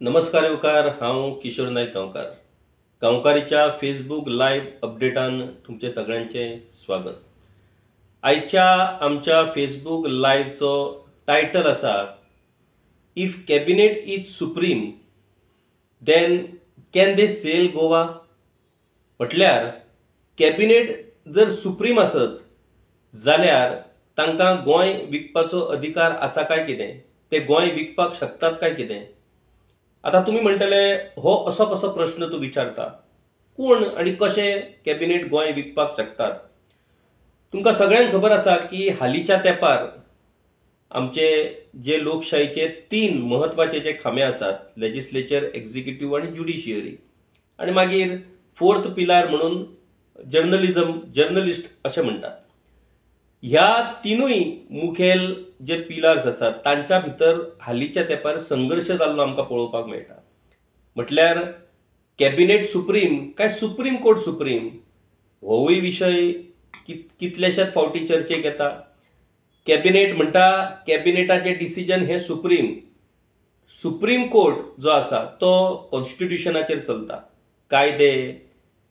नमस्कार युवकार, हांव किशोर नायक गांवकार. गांवकारीच्या फेसबुक लाईव्ह अपडेटान तुमचे सगळ्यांचे स्वागत. आयच्या आमच्या फेसबुक लाईव्हचो टायटल आसा, if cabinet is supreme then can they sell Goa. म्हटल्यार कॅबिनेट जर सुप्रीम आसत जाल्यार तांकां गोंय विकपाचो अधिकार आसा काय कितें, ते गोंय विकपाक शकतात काय कितें. आता तुम्ही म्हणटले हो असो कसो प्रश्न तू विचारता, कोण आणि कशे कॅबिनेट गोंय विकपाक शकतात. तुमकां सगळ्यांक खबर आसा की हालींच्या तेंपार आमचे जे लोकशाहीचे 3 महत्वाचे जे खांबे आसात, लेजिस्लेचर, एक्झिक्युटिव्ह आणि ज्युडिशियरी, आणि मागीर 4th पिलार म्हणून जर्नलिस्ट अशें म्हणटात. ह्या तिनूय मुखेल जे पिलर्स आसात तांच्या भितर हालींच्या तेंपार संघर्श जाल्लो आमकां पळोवपाक मेळटा. म्हटल्यार कॅबिनेट सुप्रीम काय सुप्रीम कोर्ट सुप्रीम, होवूय विशय कितलेशेच फावटी चर्चेक येता. कॅबिनेट म्हणटा कॅबिनेटाचे डिसिजन हे सुप्रीम कोर्ट जो आसा तो कॉन्स्टिट्युशनाचेर चलता. कायदे,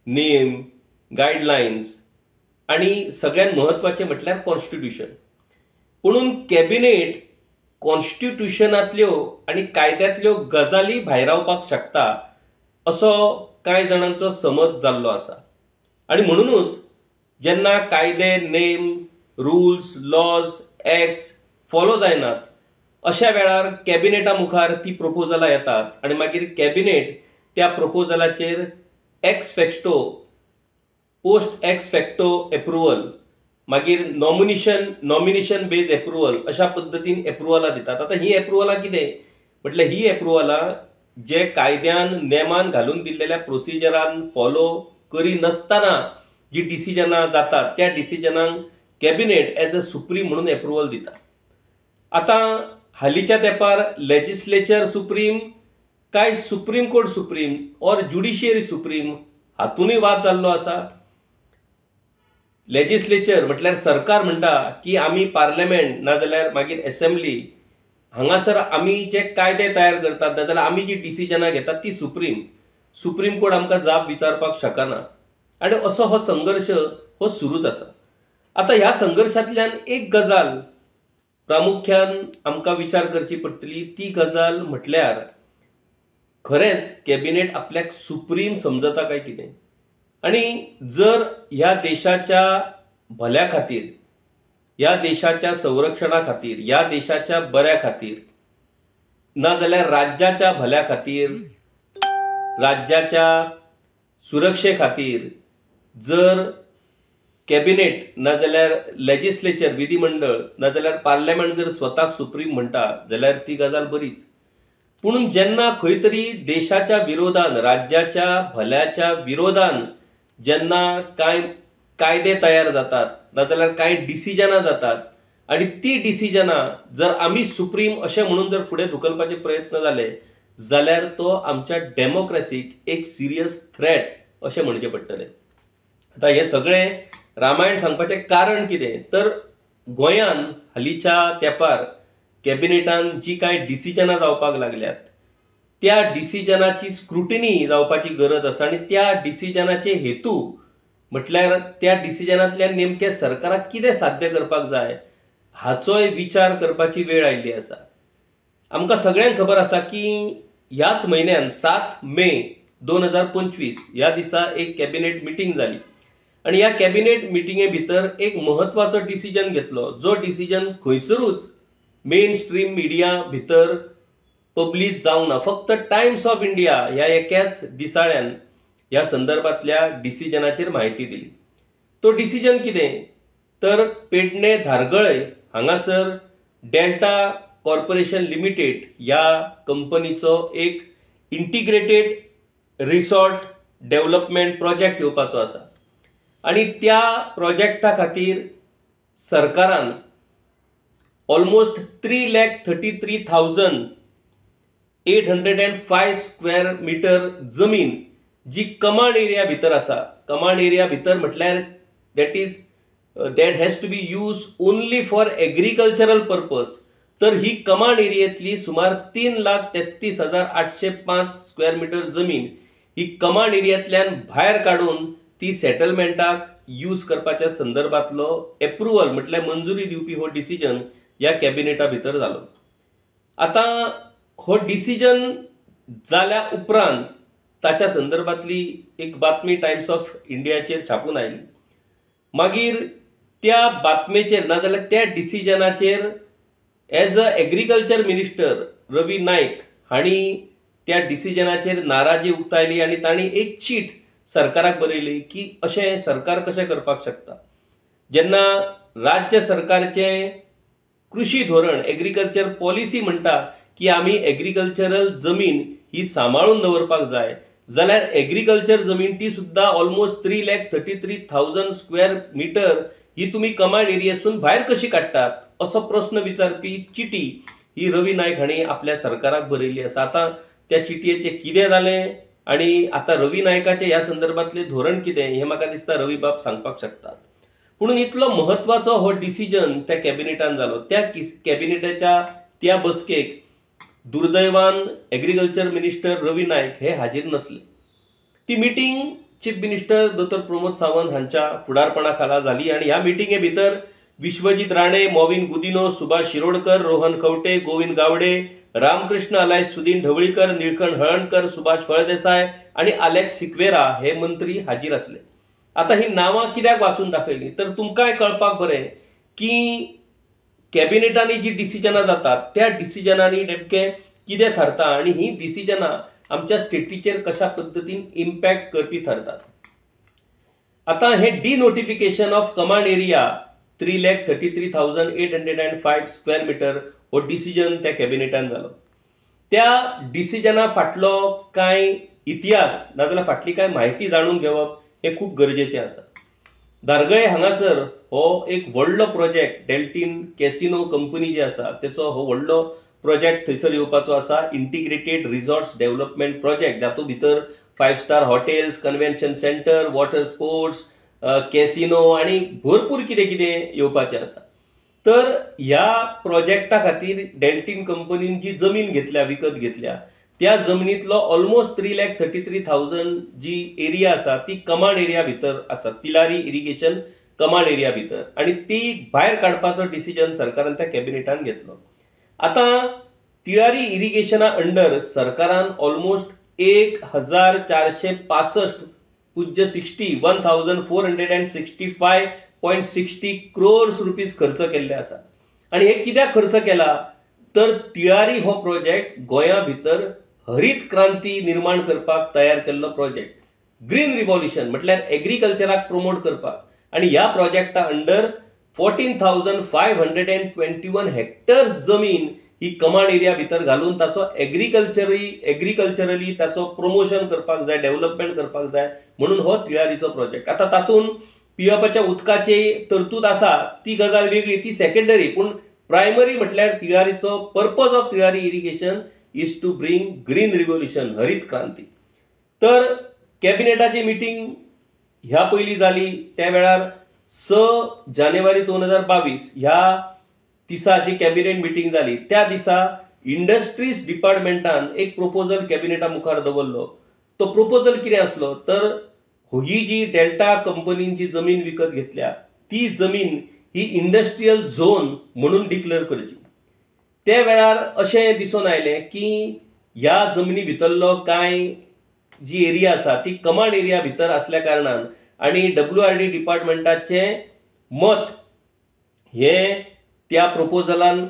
नेम, गायडलायन्स आणि सगळ्यात महत्वाचे म्हटल्यार कॉन्स्टिट्युशन. म्हणून कॅबिनेट कॉन्स्टिट्युशनांतल्यो आणि कायद्यांतल्यो गजाली भायरावपाक शकता असो कांय जाणांचो समज जाल्लो आसा. आणि म्हणूनच जेन्ना कायदे, नेम, रुल्स, लॉज, एक्ट्स फॉलो जायनात अशा वेळार कॅबिनेटा मुखार ती प्रपोजलां येतात आणि मागीर कॅबिनेट त्या प्रपोजलाचेर ex facto, post ex facto approval, मागीर नॉमिनेशन बेज एप्रुवल अशा पद्दतीन एप्रुवलां दितात. आता ही एप्रुवलां कितें म्हटल्यार ही एप्रुवलां जे कायद्यान नेमान घालून दिल्लेल्या प्रोसिजरान फॉलो करी नसताना जी डिसिजनां जातात त्या डिसिजनांक कॅबिनेट एज अ सुप्रीम म्हणून एप्रुवल दिता. आता हालींच्या तेंपार लेजिस्लेचर सुप्रीम काय supreme court supreme or judiciary supreme हातूनय वाद जाल्लो आसा. लेजिस्लेचर म्हटल्यार सरकार म्हणटा की आमी पार्लमेंट नाजाल्यार मागीर असेंब्ली हांगासर आमी जे कायदे तयार करतात नाजाल्यार आमी जी डिसिजनां घेतात ती सुप्रीम कोर्ट आमकां जाप विचारपाक शकना. आणि असो हो संघर्ष हो सुरूच आसा. आता ह्या संघर्शांतल्यान एक गजाल प्रामुख्यान आमकां विचार करची पडटली. ती गजाल म्हटल्यार खरेंच कॅबिनेट आपल्याक सुप्रीम समजता काय कितें. आणि जर ह्या देशाच्या भल्या खातीर, ह्या देशाच्या संरक्षणा खातीर, ह्या देशाच्या बऱ्या खातीर नाजाल्यार राज्याच्या भल्या खातीर, राज्याच्या सुरक्षे खातीर जर कॅबिनेट नाजाल्यार लेजिस्लेचर विधिमंडळ नाजाल्यार पार्लमेंट जर स्वताक सुप्रीम म्हणटा जाल्यार ती गजाल बरीच. पूण जेन्ना खंय तरी देशाच्या विरोधान, राज्याच्या भल्याच्या विरोधान जेन्ना काय कायदे तयार जातात नाजाल्यार कांय डिसिजनां जातात आणि ती डिसिजनां जर आमी सुप्रीम अशें म्हणून जर फुडें धुकलपाचे प्रयत्न जाले जाल्यार तो आमच्या डेमोक्रेसीक एक सिरियस थ्रेट अशें म्हणचें पडटलें. आता हे सगळें रामायण सांगपाचें कारण कितें तर गोंयान हालींच्या तेंपार कॅबिनेटान जी कांय डिसिजनां जावपाक लागल्यात त्या डिसिजनाची स्क्रुटिनी जावपाची गरज आसा. आणि त्या डिसिजनाचे हेतू म्हटल्यार त्या डिसिजनांतल्यान नेमके सरकाराक कितें साध्य करपाक जाय हाचोय विचार करपाची वेळ आयिल्ली आसा. आमकां सगळ्यांक खबर आसा की ह्याच म्हयन्यान 7 मे 2025 ह्या दिसा एक कॅबिनेट मिटींग जाली आणि ह्या कॅबिनेट मिटिंगे भितर एक महत्वाचो डिसिजन घेतलो, जो डिसिजन खंयसरूच मेन स्ट्रीम मिडिया भितर पब्लीश जावंक ना. फक्त टायम्स ऑफ इंडिया ह्या एकाच दिसाळ्यान ह्या संदर्भातल्या डिसिजनाचेर माहिती दिली. तो डिसिजन कितें तर पेडणे धारगळे हांगासर डेल्टा कॉर्पोरेशन लिमिटेड ह्या कंपनीचो एक इंटिग्रेटेड रिसॉर्ट डेव्हलपमेंट प्रोजेक्ट येवपाचो आसा. आणि त्या प्रोजेक्टा खातीर सरकारान ऑलमोस्ट 3,33,805 स्क्वेअर मीटर जमीन जी कमांड एरिया भितर आसा, कमांड एरिया भितर म्हटल्यार that has to be use only for agricultural purpose, तर ही कमांड एरियेतली सुमार 3,33,805 स्क्वेअर मीटर जमीन ही कमांड एरियातल्यान भायर काढून ती सेटलमेंटाक यूज करपाच्या संदर्भातलो अप्रुव्हल म्हटल्यार मंजुरी दिवपी हो डिसिजन या कॅबिनेटा भितर जालो. आता हो डिसिजन जाल्या उपरांत ताच्या संदर्भातली एक बातमी टाइम्स ऑफ इंडियाचेर छापून आयली. मागीर त्या बातमेचेर नाजाल्यार त्या डिसिजनाचेर एज अ एग्रीकल्चर मिनिस्टर रवी नाईक हांणी त्या डिसिजनाचेर नाराजी उक्तायली आनी तांणी एक चीट सरकाराक बरयली की अशें सरकार कशें करपाक शकता. जेन्ना राज्य सरकारचे कृषी धोरण एग्रीकल्चर पॉलिसी म्हणटा की आमी एग्रीकल्चरल जमीन ही सांबाळून दवरपाक जाय, जाल्यार एग्रीकल्चर जमीन ती सुद्धा ऑलमोस्ट 3,33,000 स्क्वेअर मीटर ही तुम्ही कमांड एरियेसून भायर कशी काडटात असो प्रश्न विचारपी चिटी ही रवी नाईक हांणी आपल्या सरकाराक बरयल्ली आसा. आता त्या चिटयेचे कितें जालें आनी आता रवी नायकाचे ह्या संदर्भातले धोरण कितें हें म्हाका दिसता रवी बाब सांगपाक शकतात. म्हणून इतलो महत्वाचो हो डिसिजन त्या कॅबिनेटान जालो. त्या कॅबिनेटाच्या त्या बसकेक दुर्दैवान एग्रीकल्चर मिनिस्टर रवी नाईक हे हाजीर नसले. ती meeting chief minister doctor Pramod Sawant हांच्या फुडारपणा जाली आनी ह्या मिटिंगे भितर विश्वजीत राणे, मॉविन गुदिनो, सुभाष शिरोडकर, रोहन खंवटे, गोविंद गावडे, रामकृष्ण अलायस, सुदीन ढवळीकर, निळकंठ हळणकर, सुभाष फळदेसाय आणि अलेक्स सिक्वेरा हे मंत्री हाजीर असले. आता ही नावां कित्याक वाचून दाखयली तर तुमकांय कळपाक बरें की कॅबिनेटांनी जी डिसिजनां जातात त्या डिसिजनांनी नेमकें कितें थारता आनी ही डिसिजनां आमच्या स्टेटीचेर कशा पद्दतीन इम्पॅक्ट करपी ठरतात. आता हे denotification of command area 3,33,805 square meter हो डिसिजन त्या कॅबिनेटान जालो. त्या डिसिजना फाटलो कांय इतिहास नाजाल्यार फाटली कांय माहिती जाणून घेवप हे खूप गरजेचे आसा. दारगळे हांगासर हो एक व्हडलो प्रोजेक्ट डेल्टिन कॅसिनो कंपनी जी आसा तेचो हो व्हडलो प्रोजेक्ट थंयसर येवपाचो आसा. इंटिग्रेटेड रिसॉर्ट्स डेव्हलपमेंट प्रोजेक्ट जातूंत भितर 5 star hotels, convention centre, water sports, casino आणि भरपूर कितें कितें येवपाचें आसा. तर ह्या प्रोजेक्टा खातीर डेल्टिन कंपनीन जी जमीन घेतल्या विकत घेतल्या त्या जमनीतलो ऑलमोस्ट 3,33,000 जी एरिया आसा ती कमांड एरिया भितर आसा, तिलारी इरिगेशन कमांड एरिया भितर, आणि ती भायर काडपाचो डिसिजन सरकारान त्या कॅबिनेटान घेतलो. आता तिलारी इरिगेशना अंडर सरकारान ऑलमोस्ट 1,465 पूज्य 1,465.60 crores रुपीज खर्च केल्ले आसा. आणि हे कित्याक खर्च केला तर तिळारी हो प्रोजेक्ट गोंया भितर हरित क्रांती निर्माण करपाक तयार केल्लो प्रोजेक्ट. ग्रीन रिव्हॉल्युशन म्हटल्यार एग्रीकल्चराक प्रमोट करपाक, आणि ह्या प्रोजेक्टा अंडर 14,521 हेक्टर्स जमीन ही कमांड एरिया भितर घालून ताचो एग्रीकल्चरली ताचो प्रमोशन करपाक जाय, डेव्हलपमेंट करपाक जाय म्हणून हो तिळारीचो प्रोजेक्ट. आता तातूंत पिवपाच्या उदकाची तरतूद आसा ती गजाल वेगळी, ती सेकंडरी, पूण प्रायमरी म्हटल्यार तिळारीचो purpose of Tillari irrigation is to bring green revolution, हरित क्रांती. तर कॅबिनेटाची मिटिंग ह्या पयली जाली त्या वेळार 6 जानेवारी 2022 ह्या दिसा जी कॅबिनेट मिटिंग जाली त्या दिसा इंडस्ट्रीज डिपार्टमेंटान एक प्रोपोजल कॅबिनेटा मुखार दवरलो. तो प्रोपोजल कितें आसलो तर ही जी डेल्टा कंपनीन जी जमीन विकत घेतल्या ती जमीन ही इंडस्ट्रियल झोन म्हणून डिक्लेअर करची. त्या वेळार अशें दिसून आयलें की ह्या जमनी भितरलो कांय जी एरिया आसा ती कमांड एरिया भितर असल्या कारणान आणि WRD डिपार्टमेंटाचे मत हे त्या प्रोपोजलान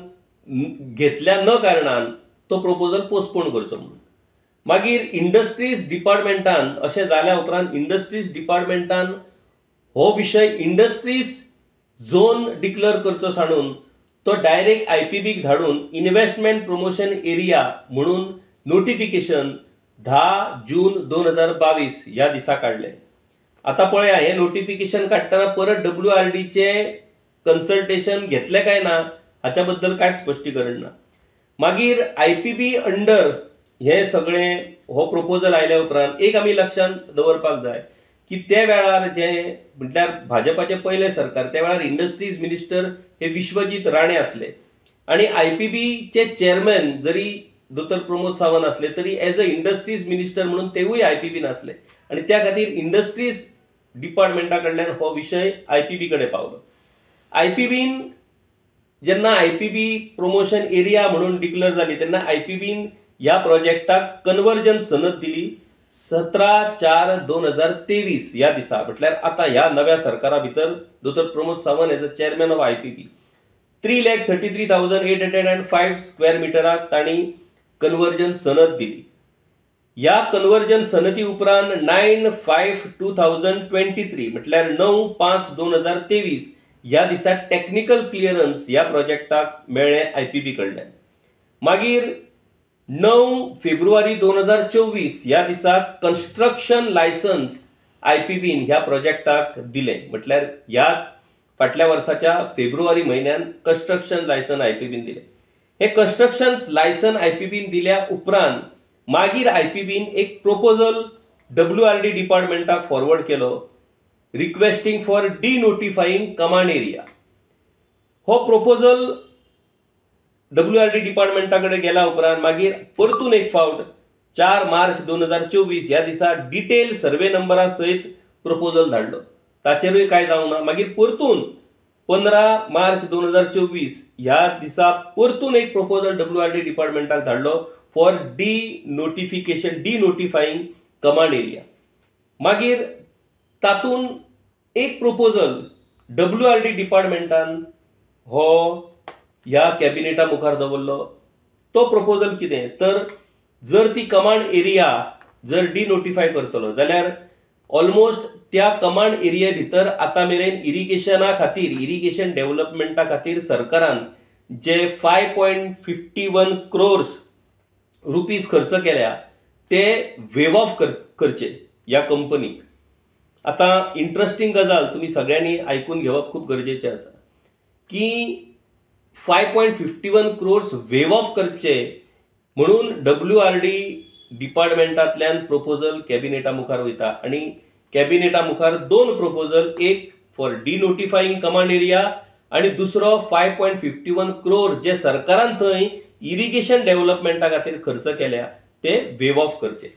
घेतल्या न कारणान तो प्रोपोजल पोस्टपोन करचो म्हणून. मागीर इंडस्ट्रीज डिपार्टमेंटान अशें जाल्या उपरांत इंडस्ट्रीज डिपार्टमेंटान हो विशय इंडस्ट्रीज झोन डिक्लेअर करचो सांडून तो डायरेक्ट IPBक धाडून इन्व्हेस्टमेंट प्रमोशन एरिया म्हणून नोटिफिकेशन 10 जून 2022 ह्या दिसा काढले. आता पळया हे नोटिफिकेशन काढताना परत WRDचे कन्सल्टेशन घेतले काय ना हाच्या बद्दल कांयच स्पश्टीकरण ना. मागीर IPB अंडर हे सगळे हो प्रोपोजल आयल्या उपरांत एक आमी लक्षांत दवरपाक जाय की त्या वेळार जे म्हटल्यार भाजपाचे पयले सरकार त्या वेळार इंडस्ट्रीज मिनिस्टर हे विश्वजीत राणे असले. आणि IPBचे चेअरमॅन जरी दोतर प्रमोद सावंत असले तरी एज अ इंडस्ट्रीज मिनिस्टर म्हणून तेवूय IPBन असले आणि त्या खातीर इंडस्ट्रीज डिपार्टमेंटा कडल्यान हो विषय IPB कडे पावलो. IPBन जेन्ना IPB प्रमोशन एरिया म्हणून डिक्लेअर जाली तेन्ना IPBन ह्या प्रोजेक्टाक कन्वर्जन सनद दिली 17/4/2023 या दिसा. म्हटल्यार आता ह्या नव्या सरकारा भितर दोतर Pramod Sawant as a chairman of IPB 3,33,805 square मिटराक तांणी कन्वर्जन सनद दिली. या कन्वर्जन सनदी उपरांत 9/5/2023 म्हटल्यार 9/5/2023 या दिसा टेक्निकल क्लिअरन्स या प्रोजेक्टाक मेळ्ळे IPB कडल्यान. मागीर 9 फेब्रुवारी 2024 या दिसा कन्स्ट्रक्शन लायसन्स IPBन ह्या प्रोजेक्टाक दिले. म्हटल्यार ह्याच फाटल्या वर्साच्या फेब्रुवारी म्हयन्यात कन्स्ट्रक्शन लायसन IPBन दिले. हे कन्स्ट्रक्शन लायसन IPBन दिल्या उपरांत मागीर IPBन एक प्रपोजल WRD डिपार्टमेंटाक फॉरवर्ड केलो रिक्वेस्टिंग फॉर डिनोटिफाईंग कमांड एरिया. हो प्रपोजल WRD डिपार्टमेंटाकडे गेला उपरांत मागीर परतून एक फावट 4 मार्च 2024 या दिसा डिटेल सर्वे नंबरा सहित प्रपोजल धाडलो. ताचेरूय काय जावना. मागीर परतून 15 मार्च 2024 ह्या दिसा परतून एक प्रपोजल WRD डिपार्टमेंटाक धाडलो फॉर डिनोटिफाईंग कमांड एरिया. मागीर तातून एक प्रपोजल WRD डिपार्टमेंटान हो ह्या कॅबिनेटा मुखार दवरलो. तो प्रपोजल कितें तर जर ती कमांड एरिया जर डिनोटिफाय करतलो जाल्यार ऑलमोस्ट त्या कमांड एरिया भितर आता मेरेन इरिगेशन डेव्हलपमेंटा खातीर सरकारान जे 5.51 crores रुपीज खर्च केल्या ते वेव ऑफ करचे या कंपनीक. आता इंटरेस्टिंग गजाल तुम्ही सगळ्यांनी ऐकून घेवप खूप गरजेचे आसा की 5.51 crores वेव ऑफ करचे म्हणून WRD डिपार्टमेंटांतल्यान प्रपोजल कॅबिनेटा मुखार वयता आणि कॅबिनेटा मुखार 2 प्रपोजल, एक फॉर डिनोटिफाईंग कमांड एरिया आणि दुसरो 5.51 crores जे सरकारान थंय इरिगेशन डेव्हलपमेंटा खातीर खर्च केल्या ते वेव ऑफ करचे.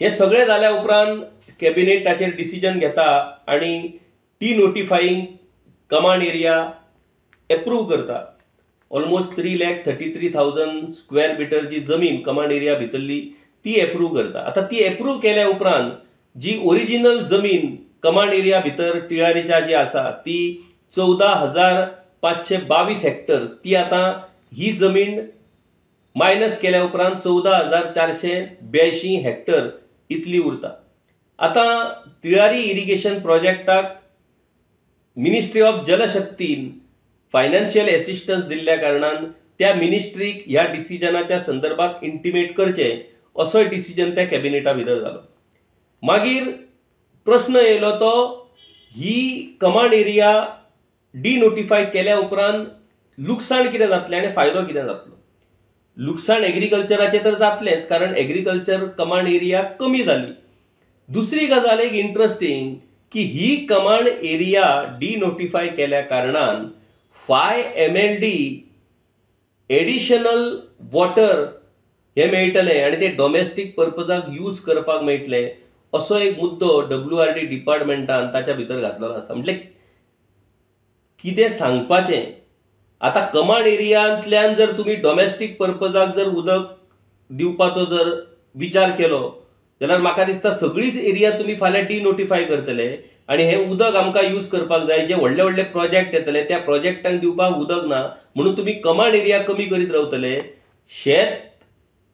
हे सगळे जाल्या उपरांत कॅबिनेट ताचेर डिसिजन घेता आणि डिनोटिफाईंग कमांड एरिया एप्रूव्ह करता. ऑलमोस्ट 3,33,000 स्क्वेअर मीटर जी जमीन कमांड एरिया भितरली ती एप्रूव्ह करता. आता ती एप्रूव्ह केल्या उपरांत जी ओरिजिनल जमीन कमांड एरिया भितर टिळारीच्या जी आसा ती 14,522 हेक्टर्स ती आता ही जमीन मायनस केल्या उपरांत 14,482 हेक्टर इतली उरता. आता तिळारी इरिगेशन प्रोजेक्टाक मिनिस्ट्री ऑफ जलशक्तीन फायनान्शियल असिस्टन्स दिल्ल्या कारणान त्या मिनिस्ट्रीक ह्या डिसिजनाच्या संदर्भात इंटिमेट करचे असो डिसिजन त्या कॅबिनेटा भितर जालो. मागीर प्रश्न येयलो तो ही कमांड एरिया डिनोटिफाय केल्या उपरांत लुकसाण कितें जातलें आनी फायदो कितें जातलो. लुकसाण एग्रीकल्चराचे तर जातलेंच कारण एग्रीकल्चर कमांड एरिया कमी जाली. दुसरी गजाल एक इंटरेस्टिंग की ही कमांड एरिया डिनोटिफाय केल्या कारणान 5 MLD एडिशनल वॉटर हे मेळटले आणि ते डोमेस्टीक पर्पजाक यूज करपाक मेळटले असो एक मुद्दो WRD डिपार्टमेंटान ताच्या भितर घातलेलो आसा. म्हणजे कितें सांगपाचें. आता कमांड एरियांतल्यान जर तुम्ही डोमेस्टीक पर्पजाक जर उदक दिवपाचो जर विचार केलो जाल्यार म्हाका दिसता सगळीच एरिया तुम्ही फाल्यां डिनोटिफाय करतले आणि हे उदक आमकां यूज करपाक जाय. जे व्हडले व्हडले प्रोजेक्ट येतले त्या प्रोजेक्टांक दिवपाक उदक ना म्हणून तुम्ही कमांड एरिया कमी करीत रावतले. शेत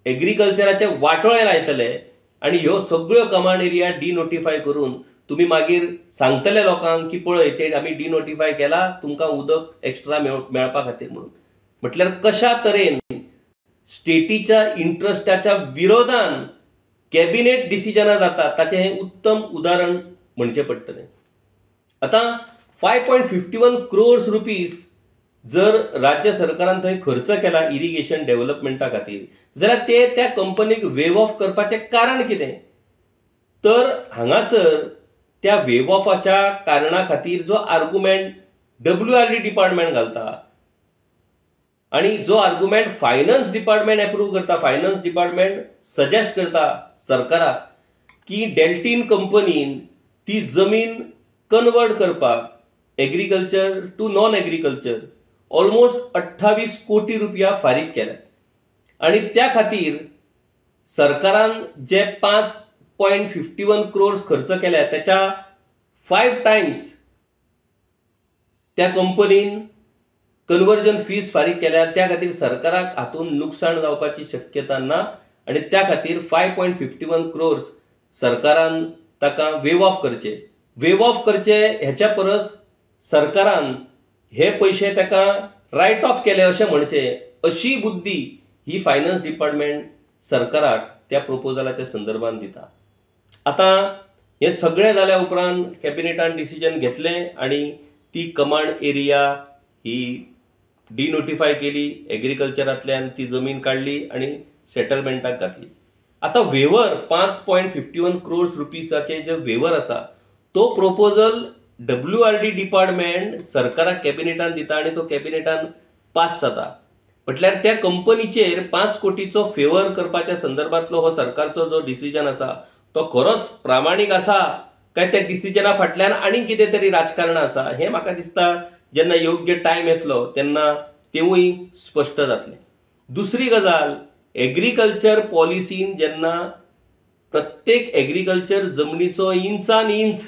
एग्रीकल्चराचे वाटोळे लायतले आणि ह्यो सगळ्यो कमांड एरिया डिनोटिफाय करून तुम्ही मागीर सांगतले लोकांक की पळय ते आमी डिनोटिफाय केला तुमकां उदक एक्स्ट्रा मेळपा खातीर म्हणून. म्हटल्यार कशा तरेन स्टेटीच्या इंटरेस्टाच्या विरोधान कॅबिनेट डिसिजनां जाता ताचें हें उत्तम उदाहरण म्हणचे पडटलें. आता 5.51 crores रुपीज जर राज्य सरकारान थंय खर्च केला इरिगेशन डेव्हलपमेंटा खातीर जाल्यार ते त्या कंपनीक वेव ऑफ करपाचें कारण कितें तर हांगासर त्या वेव ऑफाच्या कारणां खातीर जो आर्ग्युमेंट WRD डिपार्टमेंट घालता आणि जो आर्ग्युमेंट फायनान्स डिपार्टमेंट अप्रूव्ह करता, फायनान्स डिपार्टमेंट सजेस्ट करता सरकाराक की डेल्टीन कंपनीन ती जमीन कन्वर्ट करपाक agriculture to non agriculture almost 28 crore रुपया फारीक केल्या. आणि त्या खातीर सरकारान जे 5.51 crores खर्च केल्या त्याच्या 5 times त्या कंपनीन कन्वर्जन फीस फारीक केल्या. त्या खातीर सरकाराक हातून नुकसाण जावपाची शक्यता ना आणि त्या खातीर 5.51 crores सरकारान ताका वेव ऑफ करचे. ह्याच्या परस सरकारान हे पैसे ताका रायट ऑफ केले अशें म्हणचे, अशी बुद्धी ही फायनान्स डिपार्टमेंट सरकाराक त्या प्रपोजलाच्या संदर्भात दिता. आता हे सगळें जाल्या उपरांत कॅबिनेटान डिसिजन घेतलें आणि ती कमांड एरिया ही डिनोटिफाय केली, एग्रीकल्चरांतल्यान ती जमीन काढली आणि सेटलमेंटाक घातली. आता वेवर 5.51 crores रुपीसाचे जे वेवर आसा तो प्रपोजल WRD डिपार्टमेंट सरकाराक कॅबिनेटान दिता आणि तो कॅबिनेटान पास जाता. म्हटल्यार त्या कंपनीचेर 5 कोटीचो फेवर करपाच्या संदर्भातलो हो सरकारचो जो डिसिजन आसा तो खरोच प्रामाणीक आसा काय त्या डिसिजना फाटल्यान आनी कितें तरी राजकारण आसा, हें म्हाका दिसता जेन्ना योग्य टायम येतलो तेन्ना तेवूय स्पश्ट जातलें. दुसरी गजाल, एग्रीकल्चर पॉलिसीन जेन्ना प्रत्येक एग्रीकल्चर जमनीचो इंचान इंच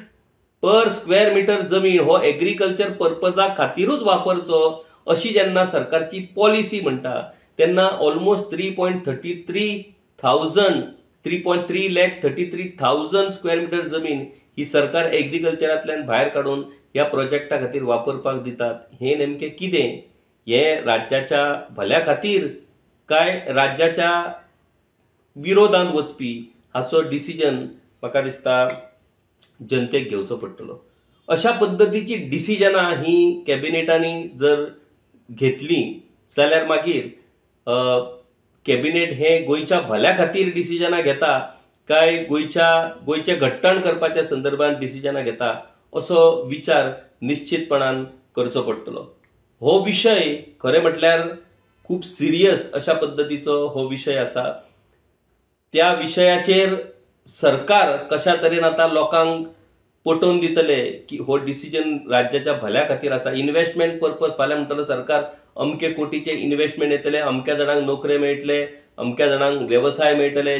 पर स्क्वेअर मीटर जमीन हो एग्रीकल्चर पर्पजा खातीरूच वापरचो अशी जेन्ना सरकारची पॉलिसी म्हणटा तेन्ना ऑलमोस्ट 3.33,000 स्क्वेअर मीटर जमीन ही सरकार एग्रीकल्चरांतल्यान भायर काढून ह्या प्रोजेक्टा खातीर वापरपाक दितात. हे नेमके कितें? हे राज्याच्या भल्या खातीर काय राज्याच्या विरोधांत वचपी हाचो डिसिजन म्हाका दिसता जनतेक घेवचो पडटलो. अशा पद्धतीची डिसिजनां ही कॅबिनेटांनी जर घेतली जाल्यार मागीर कॅबिनेट हे गोंयच्या भल्या खातीर डिसिजनां घेता काय गोंयचे घट्टण करपाच्या संदर्भात डिसिजनां घेता असो विचार निश्चितपणान करचो पडटलो. हो विशय खरें म्हटल्यार खूब सिरियस अशा पद्धतीचो हो विशय आसा. त्या विशयाचेर सरकार कशा तरेन आता लोकांक पटोवन दितले की हो डिसिजन राज्याच्या भल्या खातीर आसा. इन्व्हेस्टमेंट पर्पज फाल्यां म्हणटलो सरकार अमके कोटीचे इन्व्हेस्टमेंट येतले, अमक्या जाणांक नोकऱ्यो मेळटले, अमक्या जाणांक व्यवसाय मेळटले.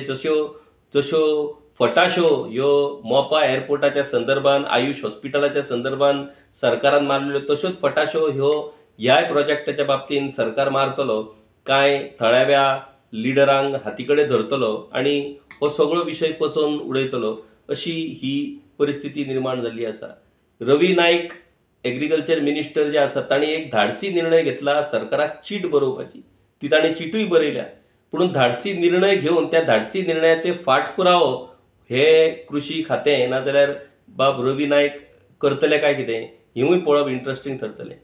जश्यो फटाश्यो ह्यो मोपा एअरपोर्टाच्या संदर्भात, आयुष हॉस्पिटलाच्या संदर्भात सरकारान मारलेल्यो तश्योच फटाश्यो ह्यो ह्याय प्रोजेक्टाच्या बाबतींत सरकार मारतलो, काय थळाव्या लिडरांक हातीकडे धरतलो आणि हो सगळो विशय पचोवन उडयतलो अशी ही परिस्थिती निर्माण जाल्ली आसा. रवी नाईक एग्रीकल्चर मिनिस्टर जे आसा तांणी एक धाडसी निर्णय घेतला सरकाराक चीट बरोवपाची. ती ताणें चिटूय बरयल्या, पूण धाडसी निर्णय घेवन त्या धाडसी निर्णयाचे फाटपुरावो हे कृषी खातें नाजाल्यार बाब रवी नाईक करतले काय कितें हेवूय पळोवप इंटरेस्टिंग ठरतलें.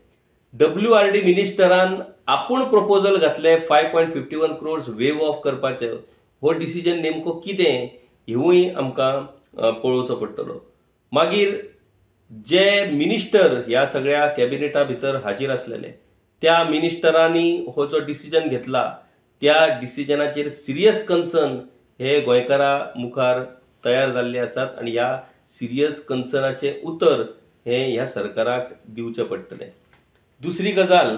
WRD मिनिस्टरान आपूण प्रपोजल घातले 5.51 crores वेव ऑफ करपाचे. हो डिसिजन नेमको कितें हेवूय आमकां पळोवचो पडटलो. मागीर जे मिनिस्टर ह्या सगळ्या कॅबिनेटा भितर हाजीर आसलेले त्या मिनिस्टरांनी हो जो डिसिजन घेतला त्या डिसिजनाचेर सिरियस कन्सर्न हे गोंयकारां मुखार तयार जाल्ले आसात आणि ह्या सिरियस कन्सर्नाचे उतर हे ह्या सरकाराक दिवचे पडटले. दुसरी गजाल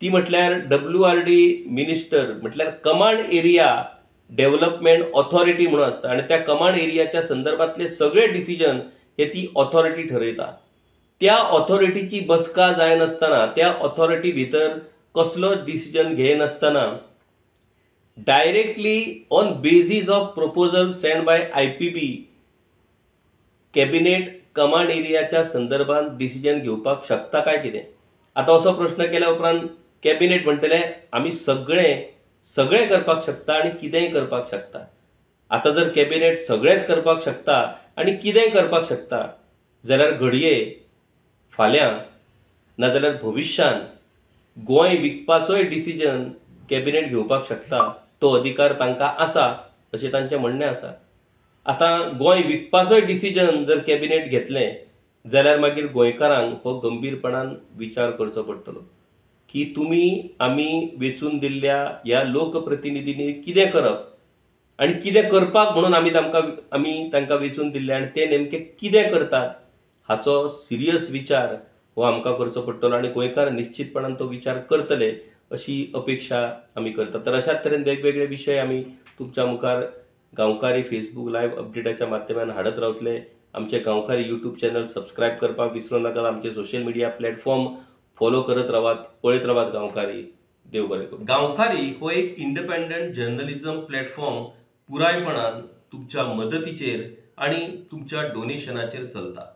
ती म्हटल्यार WRD मिनिस्टर म्हटल्यार कमांड एरिया डेव्हलपमेंट ऑथॉरिटी म्हणून आसता आणि त्या कमांड एरियाच्या संदर्भातले सगळे डिसिजन हे ती ऑथॉरिटी ठरयता. त्या ऑथॉरिटीची बसका जायनासतना, त्या ऑथॉरिटी भितर कसलो डिसिजन घेयनासतना directly on basis of proposal send by IPB cabinet command एरियाच्या संदर्भात डिसिजन घेवपाक शकता काय कितें? आता असो प्रश्न केल्या उपरांत कॅबिनेट म्हणटले आमी सगळे करपाक शकता आणि कितेंय करपाक शकता. आता जर कॅबिनेट सगळेच करपाक शकता आणि कितेंय करपाक शकता जाल्यार घडये फाल्यां नाजाल्यार भविश्यान गोंय विकपाचोय डिसिजन कॅबिनेट घेवपाक शकता. तो अधिकार तांकां आसा अशें तांचें म्हणणें आसा. आता गोंय विकपाचोय डिसिजन जर कॅबिनेट घेतलें जाल्यार मागीर गोंयकारांक हो गंभीरपणान विचार करचो पडटलो. की तुम्ही आम्ही वेचून दिल्ल्या ह्या लोकप्रतिनिधींनी कितें करप आणि कितें करपाक म्हणून आम्ही तांकां वेचून दिल्ले आणि ते नेमके कितें करतात हाचो सिरियस विचार हो आमकां करचो पडटलो आणि गोंयकार निश्चितपणान तो विचार करतले अशी अपेक्षा आम्ही करतात. तर अशाच तरेन वेगवेगळे विषय आम्ही तुमच्या मुखार गांवकारी फेसबुक लाईव्ह अपडेटाच्या माध्यमातून हाडत रावतले. आमचे गांवकारी यूट्यूब चॅनल सबस्क्राईब करपाक विसरू नाकात. आमचे सोशल मीडिया प्लॅटफॉर्म फॉलो करत रावात, पळयत रावात गांवकारी. देव बरें करूं. गांवकारी हो एक इंडिपेंडंट जर्नलिझम प्लॅटफॉर्म पुरायपणान तुमच्या मदतीचेर आणि तुमच्या डोनेशनाचेर चलता.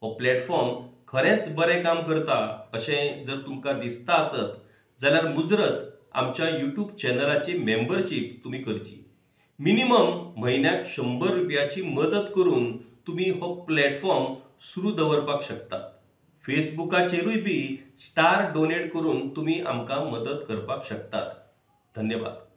हो प्लॅटफॉर्म खरेंच बरें काम करता अशें जर तुमकां दिसता आसत जाल्यार मुजरत आमच्या यूट्यूब चॅनलाची मेंबरशीप तुम्ही करची. मिनिमम म्हयन्याक 100 रुपयाची मदत करून तुम्ही हो प्लॅटफॉर्म सुरू दवरपाक शकतात. फेसबुकाचेरूय बी स्टार डोनेट करून तुम्ही आमकां मदत करपाक शकतात. धन्यवाद.